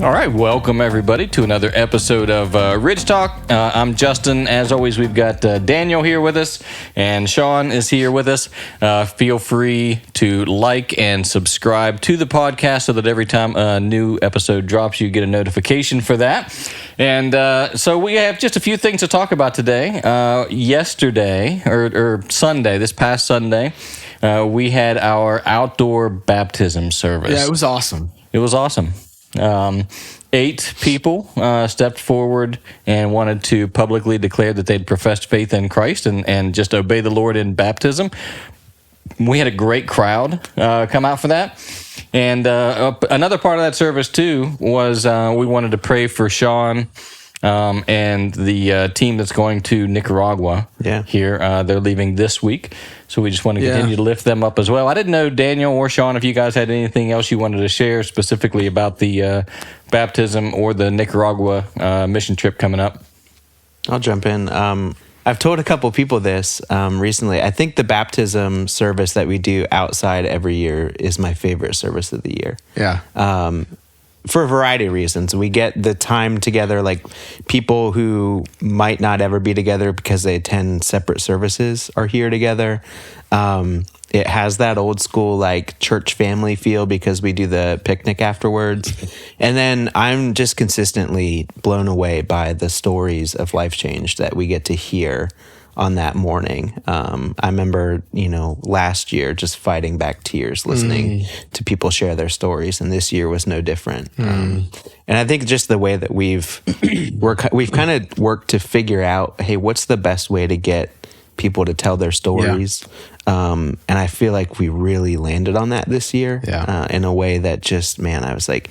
All right, welcome everybody to another episode of Ridge Talk. I'm Justin. As always, we've got Daniel here with us, and Sean is here with us. Feel free to like and subscribe to the podcast so that every time a new episode drops, you get a notification for that. And so we have just a few things to talk about today. Yesterday, or Sunday, this past Sunday, we had our outdoor baptism service. Yeah, it was awesome. It was awesome. 8 people stepped forward and wanted to publicly declare that they'd professed faith in Christ and just obey the Lord in baptism. We had a great crowd come out for that. And another part of that service, too, was we wanted to pray for Sean and the team that's going to Nicaragua here. They're leaving this week. So we just want to continue to lift them up as well. I didn't know, Daniel or Sean, if you guys had anything else you wanted to share specifically about the baptism or the Nicaragua mission trip coming up. I'll jump in. I've told a couple people this recently. I think the baptism service that we do outside every year is my favorite service of the year. Yeah. For a variety of reasons. We get the time together, like people who might not ever be together because they attend separate services are here together. It has that old school like church family feel because we do the picnic afterwards. And then I'm just consistently blown away by the stories of life change that we get to hear on that morning. I remember, last year just fighting back tears listening to people share their stories, and this year was no different. And I think just the way that we've kind of worked to figure out, hey, what's the best way to get people to tell their stories? And I feel like we really landed on that this year in a way that just, I was like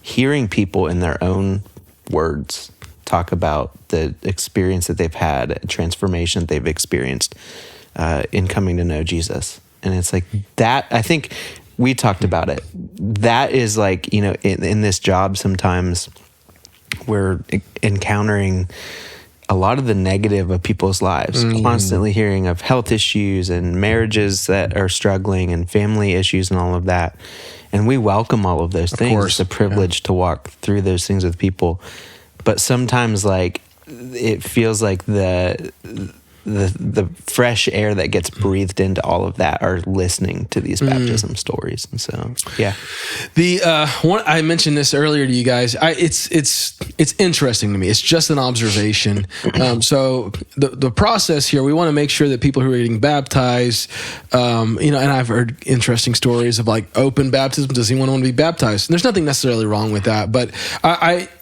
hearing people in their own words talk about the experience that they've had, transformation that they've experienced in coming to know Jesus. And it's like that, I think we talked about it. That is like, in this job, sometimes we're encountering a lot of the negative of people's lives, constantly hearing of health issues and marriages that are struggling and family issues and all of that. And we welcome all of those things. It's a privilege to walk through those things with people. But sometimes, like, it feels like the fresh air that gets breathed into all of that are listening to these baptism stories. And so, the one I mentioned this earlier to you guys. It's interesting to me. It's just an observation. So the process here, we want to make sure that people who are getting baptized, and I've heard interesting stories of like open baptism. Does anyone want to be baptized? And there's nothing necessarily wrong with that, but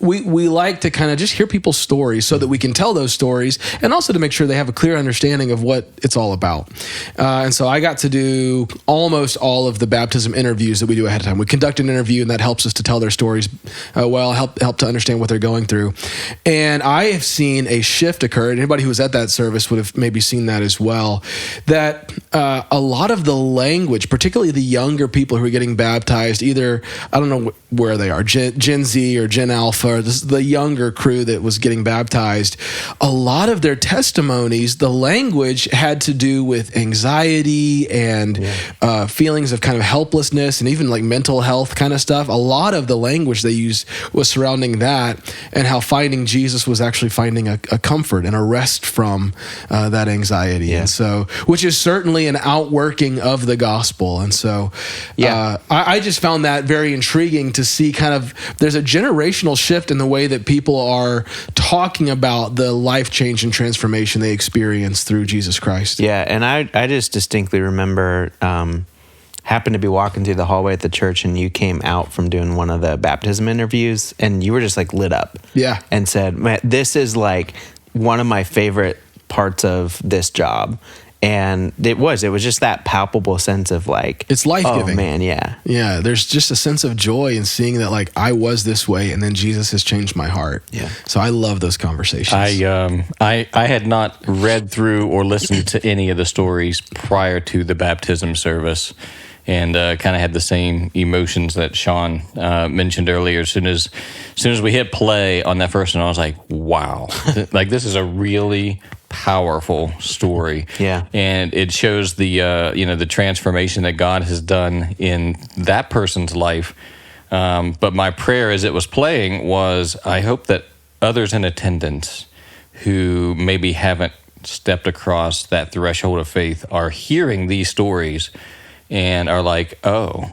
we like to kind of just hear people's stories so that we can tell those stories, and also to make sure they have a clear understanding of what it's all about. And so I got to do almost all of the baptism interviews that we do ahead of time. We conduct an interview, and that helps us to tell their stories help to understand what they're going through. And I have seen a shift occur. Anybody who was at that service would have maybe seen that as well, that a lot of the language, particularly the younger people who are getting baptized, either, I don't know where they are, Gen Z or Gen Alpha, or the younger crew that was getting baptized, a lot of their testimonies, the language had to do with anxiety and feelings of kind of helplessness and even like mental health kind of stuff. A lot of the language they used was surrounding that, and how finding Jesus was actually finding a comfort and a rest from that anxiety. And so, which is certainly an outworking of the gospel. And so I just found that very intriguing to see kind of, there's a generational shift in the way that people are talking about the life change and transformation they experience through Jesus Christ. Yeah, and I just distinctly remember happened to be walking through the hallway at the church, and you came out from doing one of the baptism interviews, and you were just like lit up. Yeah. And said, man, this is like one of my favorite parts of this job. And it was just that palpable sense of like, it's life-giving. Oh man, yeah. Yeah, there's just a sense of joy in seeing that like I was this way and then Jesus has changed my heart. Yeah. So I love those conversations. I had not read through or listened to any of the stories prior to the baptism service, and kind of had the same emotions that Sean mentioned earlier. As soon as we hit play on that first one, I was like, wow, like this is a really powerful story. Yeah. And it shows the the transformation that God has done in that person's life But my prayer as it was playing was, I hope that others in attendance who maybe haven't stepped across that threshold of faith are hearing these stories and are like, oh,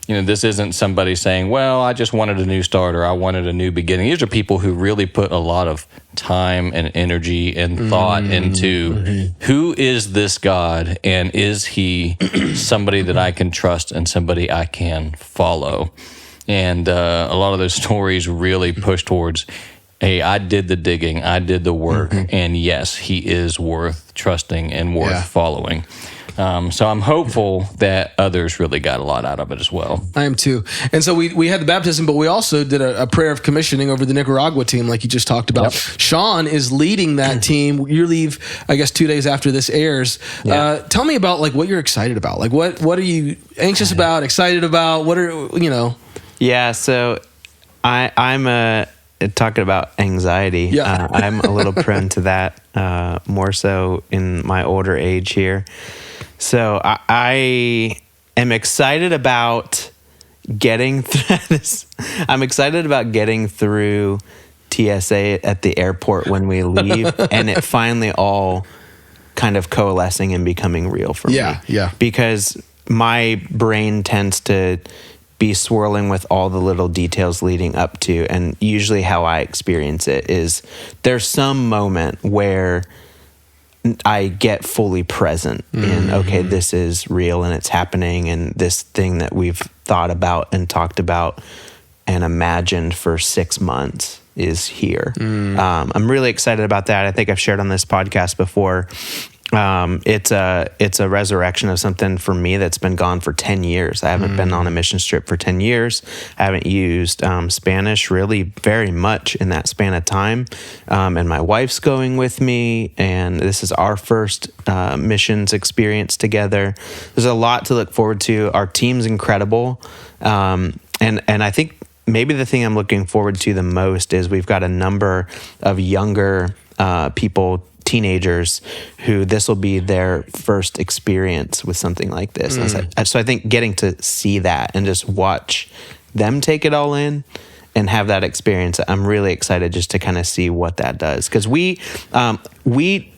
this isn't somebody saying, well, I just wanted a new start or I wanted a new beginning. These are people who really put a lot of time and energy and thought into who is this God, and is he somebody that I can trust and somebody I can follow? And a lot of those stories really push towards, hey, I did the digging, I did the work, and yes, he is worth trusting and worth following. So I'm hopeful that others really got a lot out of it as well. I am too. And so we had the baptism, but we also did a prayer of commissioning over the Nicaragua team, like you just talked about. Yep. Sean is leading that team. You leave, I guess, 2 days after this airs. Yeah. Tell me about what you're excited about. What are you anxious about, excited about? What are, Yeah, so I'm talking about anxiety. Yeah. I'm a little prone to that, more so in my older age here. So I am excited about getting through this. I'm excited about getting through TSA at the airport when we leave, and it finally all kind of coalescing and becoming real for me. Yeah. Because my brain tends to be swirling with all the little details leading up to, and usually how I experience it is there's some moment where I get fully present in, okay, this is real and it's happening, and this thing that we've thought about and talked about and imagined for 6 months is here. I'm really excited about that. I think I've shared on this podcast before. It's a resurrection of something for me that's been gone for 10 years. I haven't been on a mission trip for 10 years. I haven't used Spanish really very much in that span of time. And my wife's going with me, and this is our first missions experience together. There's a lot to look forward to. Our team's incredible. And I think maybe the thing I'm looking forward to the most is we've got a number of younger people, teenagers, who this will be their first experience with something like this. So I think getting to see that and just watch them take it all in and have that experience, I'm really excited just to kind of see what that does. Because we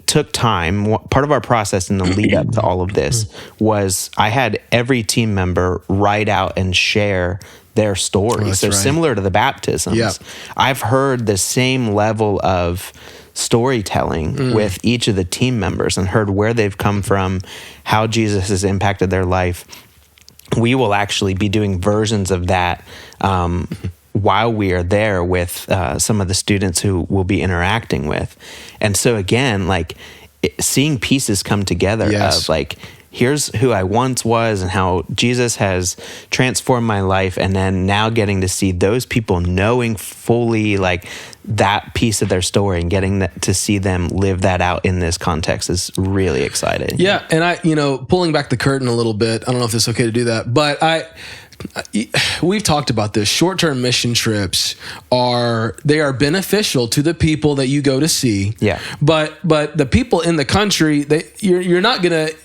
took time. Part of our process in the lead up to all of this was I had every team member write out and share their story. So similar to the baptisms, I've heard the same level of storytelling with each of the team members and heard where they've come from, how Jesus has impacted their life. We will actually be doing versions of that while we are there with some of the students who we'll be interacting with. And so again, seeing pieces come together of here's who I once was and how Jesus has transformed my life. And then now getting to see those people knowing fully that piece of their story and getting to see them live that out in this context is really exciting. Yeah. And pulling back the curtain a little bit, I don't know if it's okay to do that, but we've talked about this. Short-term mission trips are beneficial to the people that you go to see. Yeah. But the people in the country, you're not going to,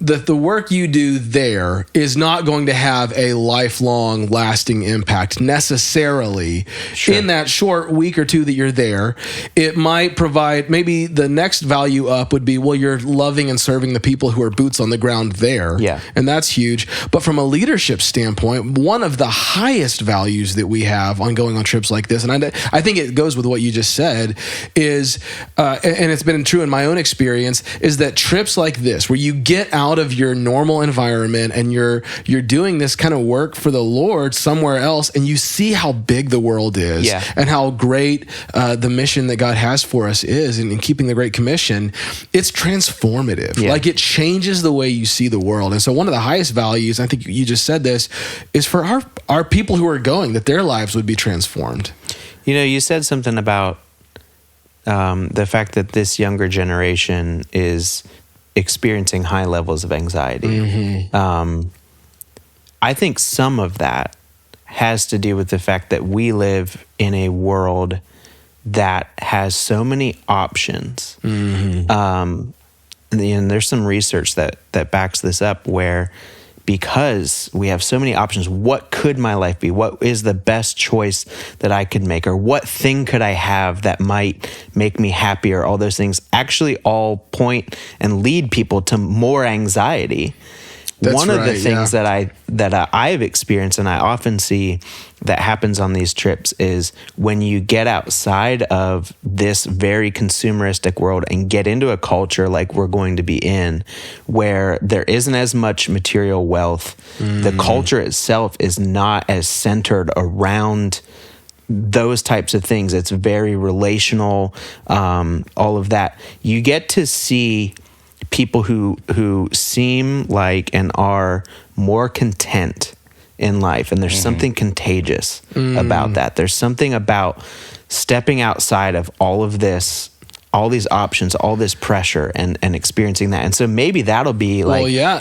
the work you do there is not going to have a lifelong lasting impact necessarily. In that short week or two that you're there. It might provide, maybe the next value up would be, well, you're loving and serving the people who are boots on the ground there. Yeah. And that's huge. But from a leadership standpoint, one of the highest values that we have on going on trips like this, and I think it goes with what you just said, is, and it's been true in my own experience, is that trips like this, where you get out of your normal environment and you're doing this kind of work for the Lord somewhere else, and you see how big the world is and how great the mission that God has for us is in keeping the Great Commission. It's transformative. It changes the way you see the world. And so one of the highest values, I think you just said this, is for our people who are going, that their lives would be transformed. You said something about the fact that this younger generation is experiencing high levels of anxiety. I think some of that has to do with the fact that we live in a world that has so many options. And there's some research that backs this up, where because we have so many options. What could my life be? What is the best choice that I could make? Or what thing could I have that might make me happier? All those things actually all point and lead people to more anxiety. One of the things that I've experienced and I often see that happens on these trips is when you get outside of this very consumeristic world and get into a culture like we're going to be in, where there isn't as much material wealth, the culture itself is not as centered around those types of things. It's very relational, all of that. You get to see people who seem like and are more content in life, and there's something contagious about that. There's something about stepping outside of all of this, all these options, all this pressure, and experiencing that. And so maybe that'll be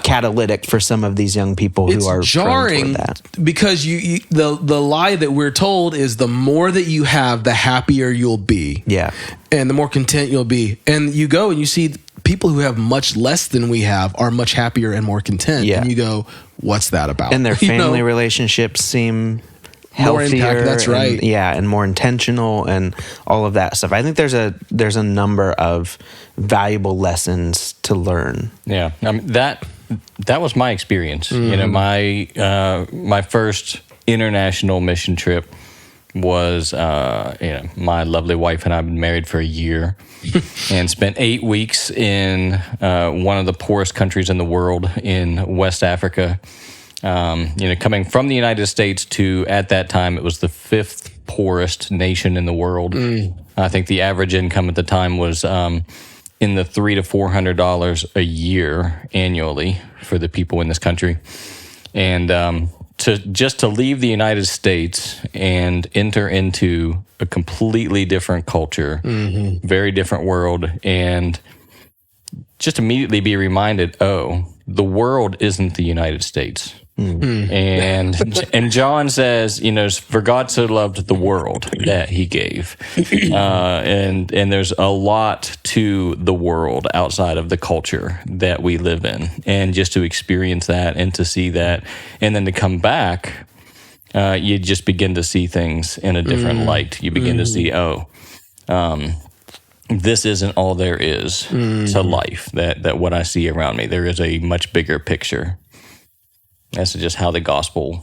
catalytic for some of these young people who are jarring that. Because the lie that we're told is the more that you have, the happier you'll be. Yeah. And the more content you'll be. And you go and you see people who have much less than we have are much happier and more content. Yeah. And you go, what's that about? And their family relationships seem healthier. That's right. And more intentional and all of that stuff. I think there's a number of valuable lessons to learn. Yeah, that was my experience. You know, my first international mission trip was my lovely wife and I have been married for a year and spent 8 weeks in one of the poorest countries in the world in West Africa. Coming from the United States to, at that time, it was the 5th poorest nation in the world. I think the average income at the time was in the $300 to $400 a year annually for the people in this country. And to leave the United States and enter into a completely different culture, very different world, and just immediately be reminded, the world isn't the United States. And John says, for God so loved the world that he gave. And there's a lot to the world outside of the culture that we live in. And just to experience that and to see that, and then to come back, you just begin to see things in a different light. You begin to see, this isn't all there is to life, that what I see around me. There is a much bigger picture. That's just how the gospel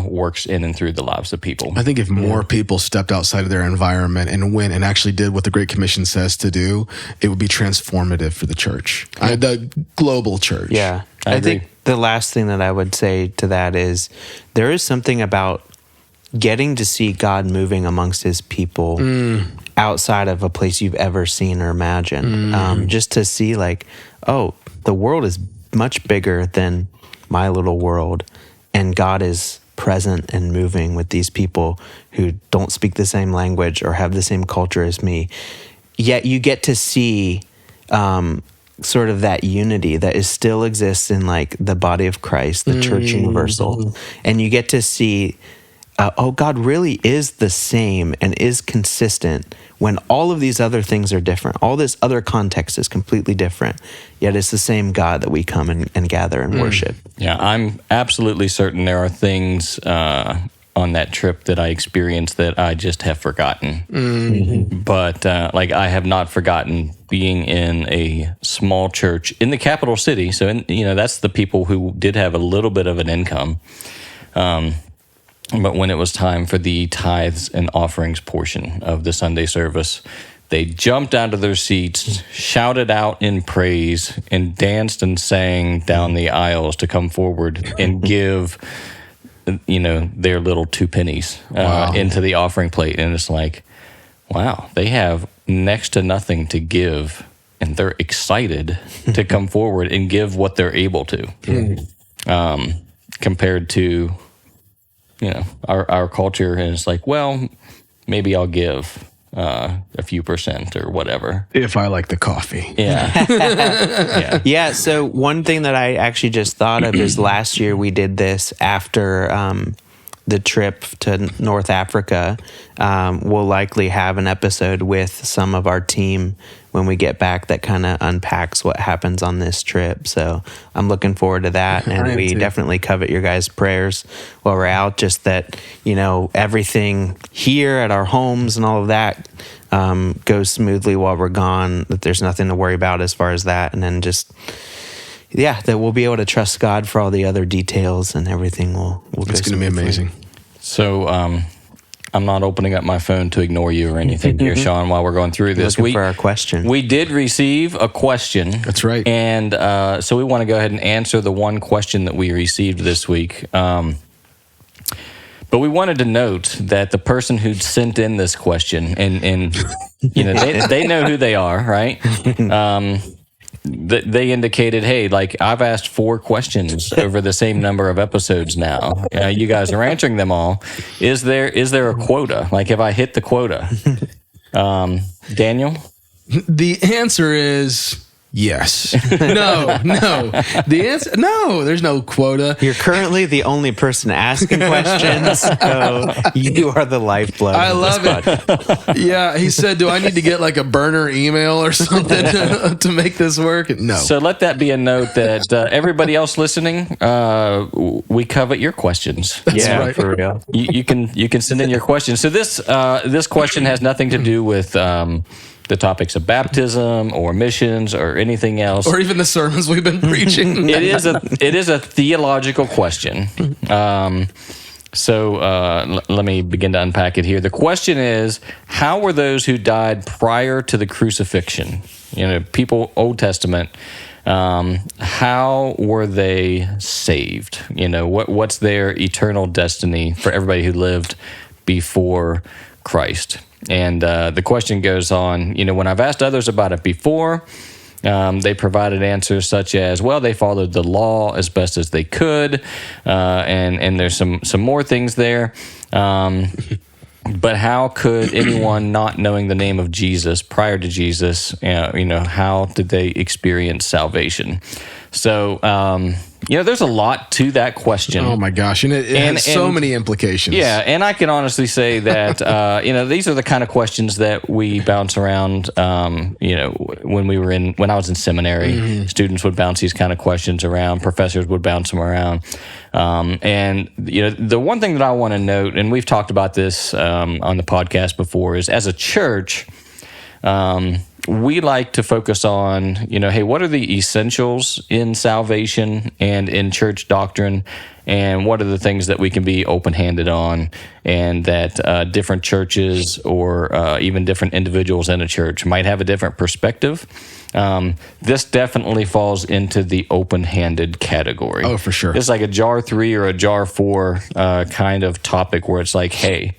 works in and through the lives of people. I think if more people stepped outside of their environment and went and actually did what the Great Commission says to do, it would be transformative for the church, the global church. Yeah. I think the last thing that I would say to that is there is something about getting to see God moving amongst his people outside of a place you've ever seen or imagined. Just to see the world is much bigger than my little world, and God is present and moving with these people who don't speak the same language or have the same culture as me. Yet you get to see sort of that unity that still exists in the body of Christ, the church universal. And you get to see, God really is the same and is consistent when all of these other things are different. All this other context is completely different, yet it's the same God that we come and gather and worship. Yeah, I'm absolutely certain there are things on that trip that I experienced that I just have forgotten. But I have not forgotten being in a small church in the capital city. So, that's the people who did have a little bit of an income. But when it was time for the tithes and offerings portion of the Sunday service, they jumped out of their seats, shouted out in praise, and danced and sang down the aisles to come forward and give, their little 2 pennies into the offering plate. And it's like, wow, they have next to nothing to give, and they're excited to come forward and give what they're able to, compared to our culture. And it's like, well, maybe I'll give a few percent or whatever if I like the coffee. Yeah. So one thing that I actually just thought of is last year we did this after the trip to North Africa, we'll likely have an episode with some of our team when we get back that kind of unpacks what happens on this trip. So I'm looking forward to that. And we definitely covet your guys' prayers while we're out, just that, everything here at our homes and all of that goes smoothly while we're gone, that there's nothing to worry about as far as that. And then just, that we'll be able to trust God for all the other details, and everything will It's going to be amazing. So I'm not opening up my phone to ignore you or anything here, Sean, while we're going through this. Looking for our question. We did receive a question. That's right. And so we want to go ahead and answer the one question that we received this week. But we wanted to note that the person who sent in this question, and they know who they are, right? They indicated, hey, like, I've asked 4 questions over the same number of episodes now. You guys are answering them all. Is there a quota? Like, have I hit the quota? Daniel? The answer is yes. No. The answer, no, there's no quota. You're currently the only person asking questions, so you are the lifeblood. I love it. Yeah, he said, do I need to get like a burner email or something to make this work? No. So let that be a note that everybody else listening, we covet your questions. That's right. For real. You can send in your questions. So this question has nothing to do with the topics of baptism or missions or anything else, or even the sermons we've been preaching. It is a theological question. So let me begin to unpack it here. The question is, how were those who died prior to the crucifixion, people Old Testament, how were they saved? What's their eternal destiny for everybody who lived before Christ? And the question goes on, when I've asked others about it before, they provided answers such as, well, they followed the law as best as they could, and there's some more things there. But how could anyone not knowing the name of Jesus prior to Jesus, how did they experience salvation? So, there's a lot to that question. Oh my gosh, and it has so many implications. Yeah, and I can honestly say that these are the kind of questions that we bounce around. When I was in seminary, students would bounce these kind of questions around. Professors would bounce them around. And the one thing that I want to note, and we've talked about this on the podcast before, is as a church, we like to focus on, hey, what are the essentials in salvation and in church doctrine, and what are the things that we can be open-handed on, and that different churches or even different individuals in a church might have a different perspective. This definitely falls into the open-handed category. Oh, for sure. It's like a jar 3 or a jar 4 kind of topic where it's like, hey,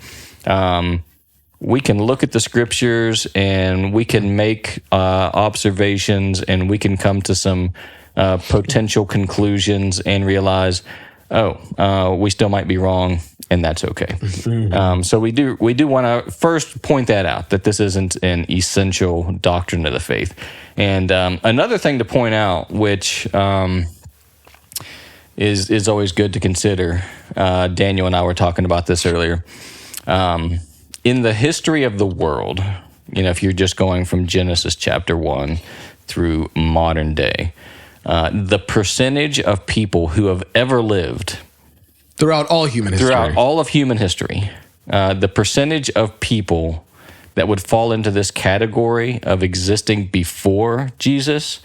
we can look at the scriptures and we can make observations and we can come to some potential conclusions and realize, we still might be wrong, and that's okay. So we do want to first point that out, that this isn't an essential doctrine of the faith. And another thing to point out, which is always good to consider, Daniel and I were talking about this earlier. In the history of the world, if you're just going from Genesis chapter 1 through modern day, the percentage of people who have ever lived throughout all of human history, the percentage of people that would fall into this category of existing before Jesus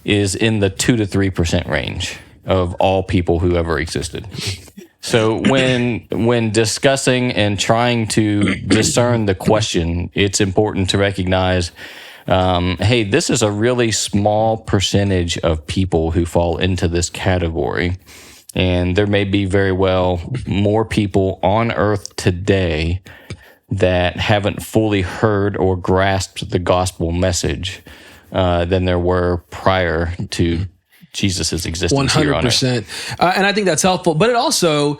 is in the 2 to 3% range of all people who ever existed. So when discussing and trying to discern the question, it's important to recognize, hey, this is a really small percentage of people who fall into this category. And there may be very well more people on earth today that haven't fully heard or grasped the gospel message than there were prior to Jesus' existence 100%. Here on earth. And I think that's helpful. But it also,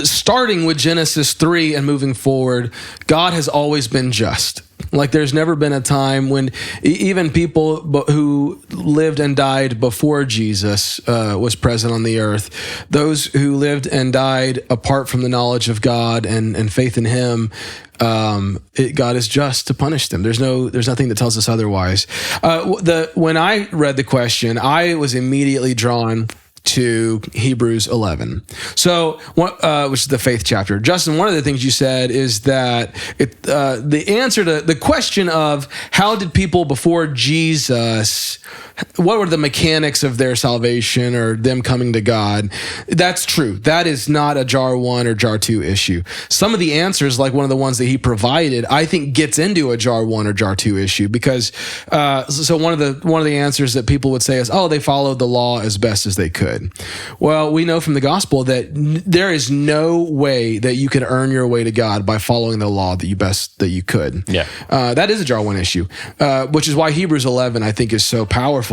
starting with Genesis 3 and moving forward, God has always been just. Like there's never been a time when even people who lived and died before Jesus was present on the earth, those who lived and died apart from the knowledge of God and faith in Him, God is just to punish them. There's nothing that tells us otherwise. When I read the question, I was immediately drawn to Hebrews 11. So, which is the faith chapter. Justin, one of the things you said is that the answer to the question of how did people before Jesus, what were the mechanics of their salvation or them coming to God? That's true. That is not a jar 1 or jar 2 issue. Some of the answers, like one of the ones that he provided, I think gets into a jar 1 or jar 2 issue because so one of the answers that people would say is, oh, they followed the law as best as they could. Well, we know from the gospel that there is no way that you can earn your way to God by following the law that you could. Yeah. That is a jar 1 issue, which is why Hebrews 11, I think, is so powerful.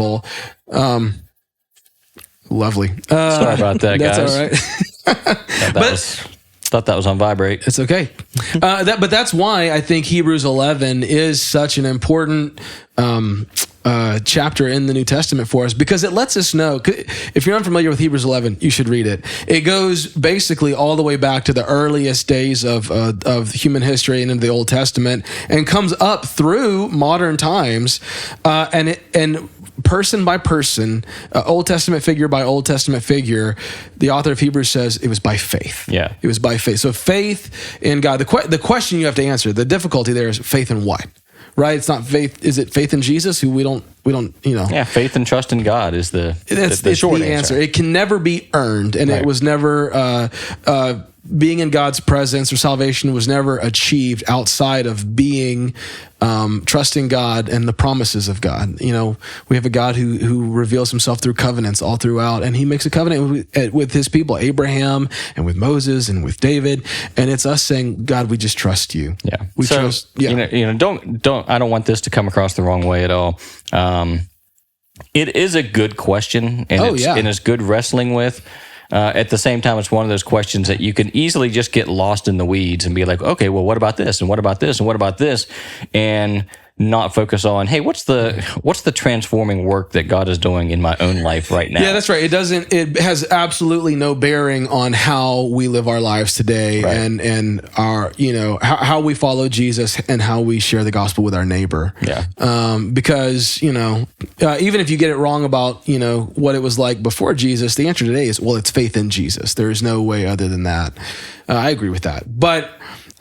Lovely. Sorry about that, guys. That's all right. Thought that was on vibrate. It's okay. But that's why I think Hebrews 11 is such an important chapter in the New Testament for us, because it lets us know, if you're unfamiliar with Hebrews 11, you should read it. It goes basically all the way back to the earliest days of human history and into the Old Testament, and comes up through modern times, and person by person, Old Testament figure by Old Testament figure, the author of Hebrews says it was by faith. Yeah. It was by faith. So faith in God. The question you have to answer, the difficulty there is faith in what? Right? It's not faith. Is it faith in Jesus, who we don't, Yeah, faith and trust in God is the it's short the answer. It can never be earned, and Right. it was never being in God's presence, or salvation was never achieved outside of being trusting God and the promises of God. We have a God who reveals Himself through covenants all throughout, and He makes a covenant with His people, Abraham, and with Moses, and with David. And it's us saying, God, we just trust You. Yeah. We trust. Yeah. Don't. I don't want this to come across the wrong way at all. It is a good question, and it's good wrestling with. At the same time, it's one of those questions that you can easily just get lost in the weeds and be like, okay, well, what about this? And what about this? And what about this? And not focus on, hey, what's the transforming work that God is doing in my own life right now? Yeah, that's right. It has absolutely no bearing on how we live our lives today, Right. and our, how we follow Jesus and how we share the gospel with our neighbor. Yeah. Because, even if you get it wrong about, what it was like before Jesus, the answer today is, well, it's faith in Jesus. There is no way other than that. I agree with that. But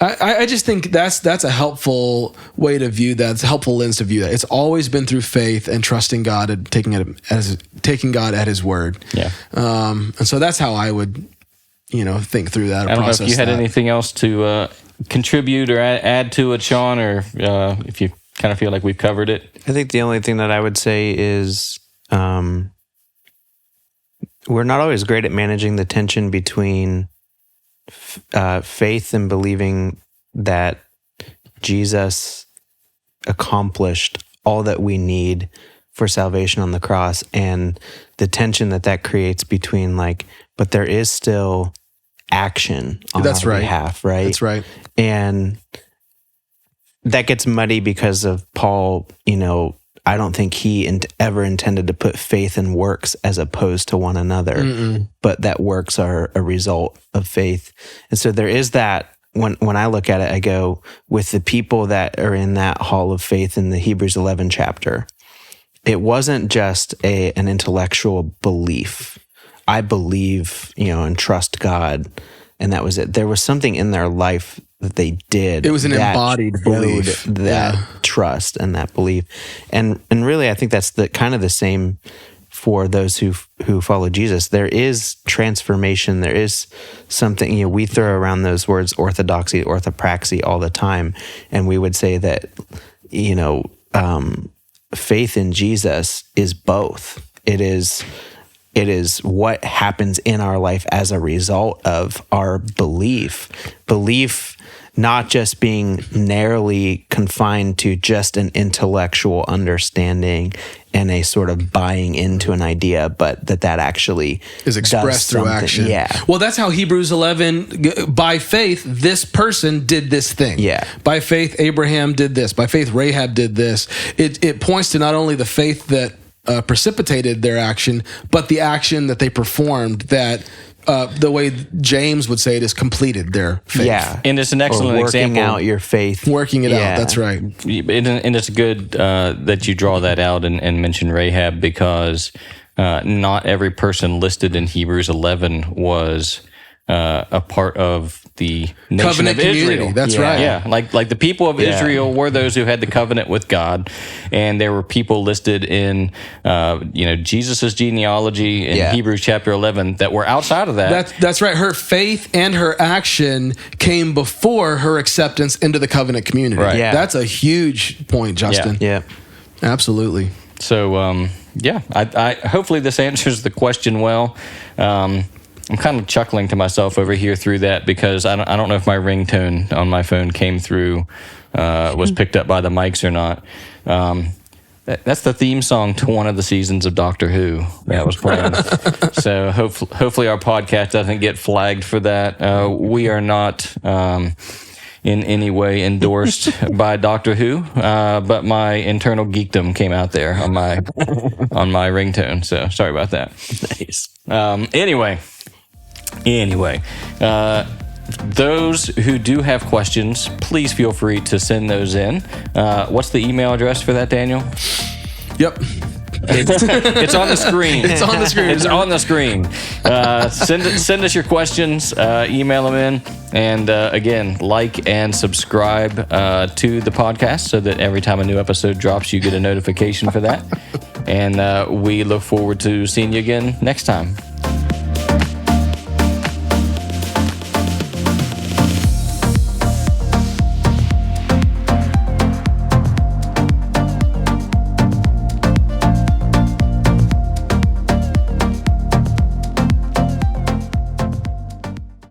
I just think that's a helpful way to view that. It's a helpful lens to view that. It's always been through faith and trusting God and taking God at His word. Yeah. And so that's how I would, think through that. I don't know if you had anything else to contribute or add to it, Sean, or if you kind of feel like we've covered it. I think the only thing that I would say is we're not always great at managing the tension between faith and believing that Jesus accomplished all that we need for salvation on the cross, and the tension that creates between but there is still action on our behalf, right? That's right. And that gets muddy because of Paul. I don't think he ever intended to put faith and works as opposed to one another, but that works are a result of faith. And so there is that. When I look at it, I go, with the people that are in that hall of faith in the Hebrews 11 chapter, it wasn't just an intellectual belief. I believe, and trust God, and that was it. There was something in their life that they did. It was an embodied belief. That trust and that belief. And really, I think that's kind of the same for those who follow Jesus. There is transformation. There is something, we throw around those words orthodoxy, orthopraxy all the time. And we would say that, faith in Jesus is both. It is what happens in our life as a result of our belief. Belief not just being narrowly confined to just an intellectual understanding and a sort of buying into an idea, but that actually is expressed through action. Yeah. Well, that's how Hebrews 11, by faith, this person did this thing. Yeah. By faith, Abraham did this. By faith, Rahab did this. It points to not only the faith that precipitated their action, but the action that they performed that, the way James would say it, is completed their faith. Yeah. And it's an excellent working example. out your faith. Working it Yeah. out. That's right. And it's good that you draw that out and mention Rahab, because not every person listed in Hebrews 11 was a part of the nation Covenant of community. Israel. That's right. Yeah, like the people of Israel were those who had the covenant with God, and there were people listed in Jesus's genealogy in Hebrews chapter 11 that were outside of that. That's right. Her faith and her action came before her acceptance into the covenant community. Right. Yeah. That's a huge point, Justin. Yeah. Absolutely. So I hopefully this answers the question well. I'm kind of chuckling to myself over here through that, because I don't know if my ringtone on my phone came through, was picked up by the mics or not. That's the theme song to one of the seasons of Doctor Who that was playing. So hopefully our podcast doesn't get flagged for that. We are not in any way endorsed by Doctor Who, but my internal geekdom came out there on my ringtone. So sorry about that. Nice. Anyway, those who do have questions, please feel free to send those in. What's the email address for that, Daniel? Yep. It's on the screen. It's on the screen. It's on the screen. Send us your questions. Email them in. And again, like and subscribe to the podcast so that every time a new episode drops, you get a notification for that. And we look forward to seeing you again next time.